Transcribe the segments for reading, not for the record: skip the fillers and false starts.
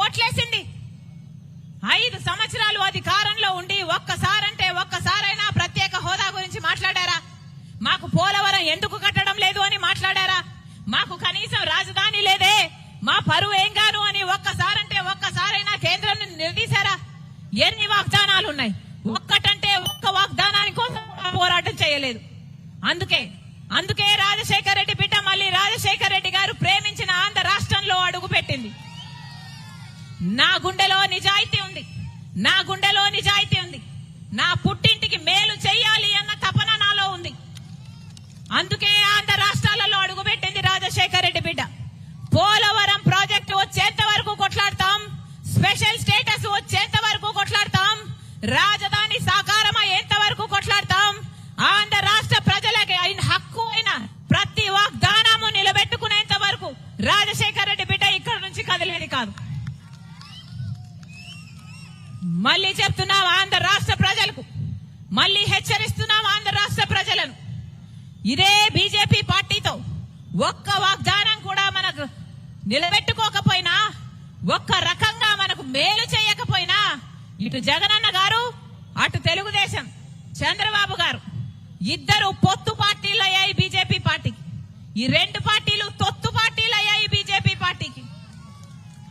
ఓట్లేసింది. 5 సంవత్సరాలు అధికారంలో ఉండి ఒక్కసారైనా ప్రత్యేక హోదా గురించి మాట్లాడారా? మాకు పోలవరం ఎందుకు కట్టడం లేదు అని మాట్లాడారా? మాకు కనీసం రాజధాని లేదే, మా పరువు ఏం గాను అని ఒక్కసారైనా కేంద్రం నిలదీశారా? ఎన్ని వాగ్దానాలు ఉన్నాయి, ఒక్క వాగ్దానాని కోసం పోరాటం చేయలేదు. అందుకే రాజశేఖర రెడ్డి బిడ్డ మళ్ళీ రాజశేఖర రెడ్డి గారు ప్రేమించిన ఆంధ్ర రాష్ట్రంలో అడుగు పెట్టింది. నా గుండెలో నిజాయితీ ఉంది, నా పుట్టింటికి మేలు చెయ్యాలి అన్న తపన నాలో ఉంది. అందుకే ఆంధ్ర రాష్ట్రాలలో అడుగుపెట్టింది రాజశేఖర రెడ్డి బిడ్డ. పోలవరం ప్రాజెక్టు వచ్చేంత వరకు కొట్లాడతాం, స్పెషల్ స్టేటస్ వచ్చేంత వరకు కొట్లాడతాం, రాజధాని సాకారం అయ్యేంత వరకు కొట్లాడతాం, ఆంధ్ర రాష్ట్ర ప్రజలకి హక్కు అయిన ప్రతి వాగ్దానము నిలబెట్టుకునేంత వరకు రాజశేఖర రెడ్డి బిడ్డ ఇక్కడ నుంచి కదిలేది కాదు. మళ్ళీ చెప్తున్నాం ఆంధ్ర రాష్ట్ర ప్రజలకు, మళ్ళీ హెచ్చరిస్తున్నాం ఆంధ్ర రాష్ట్ర ప్రజలను. ఇదే బీజేపీ పార్టీతో ఒక్క వాగ్దానం కూడా మనకు నిలబెట్టుకోకపోయినా, ఒక్క రకంగా మనకు మేలు చేయకపోయినా, ఇటు జగనన్న గారు అటు తెలుగుదేశం చంద్రబాబు గారు ఇద్దరు పొత్తు పార్టీలు అయ్యాయి బీజేపీ పార్టీకి. ఈ 2 పార్టీలు తొత్తు పార్టీలు అయ్యాయి బీజేపీ పార్టీకి.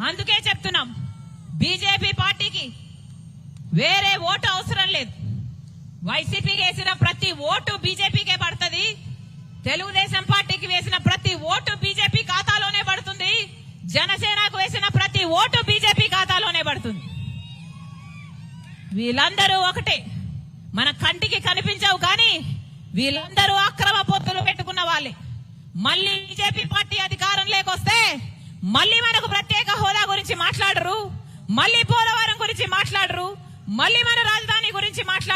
అందుకే చెప్తున్నాం బీజేపీ పార్టీకి వేరే ఓటు అవసరం లేదు. వైసీపీకి వేసిన ప్రతి ఓటు బీజేపీకే పడుతుంది, తెలుగుదేశం పార్టీకి వేసిన ప్రతి ఓటు బీజేపీ ఖాతాలోనే పడుతుంది, జనసేనకు వేసిన ప్రతి ఓటు బీజేపీ ఖాతాలోనే పడుతుంది. వీళ్ళందరూ ఒకటే, మన కంటికి కనిపించవు కానీ వీళ్ళందరూ అక్రమ పొత్తులు పెట్టుకున్న వాళ్ళే. మళ్ళీ బీజేపీ పార్టీ అధికారం లేకొస్తే మళ్ళీ మనకు ప్రత్యేక హోదా గురించి మాట్లాడరు, మళ్ళీ పోలవరం గురించి మాట్లాడరు, మళ్ళీ మన రాజధాని గురించి మాట్లాడరు.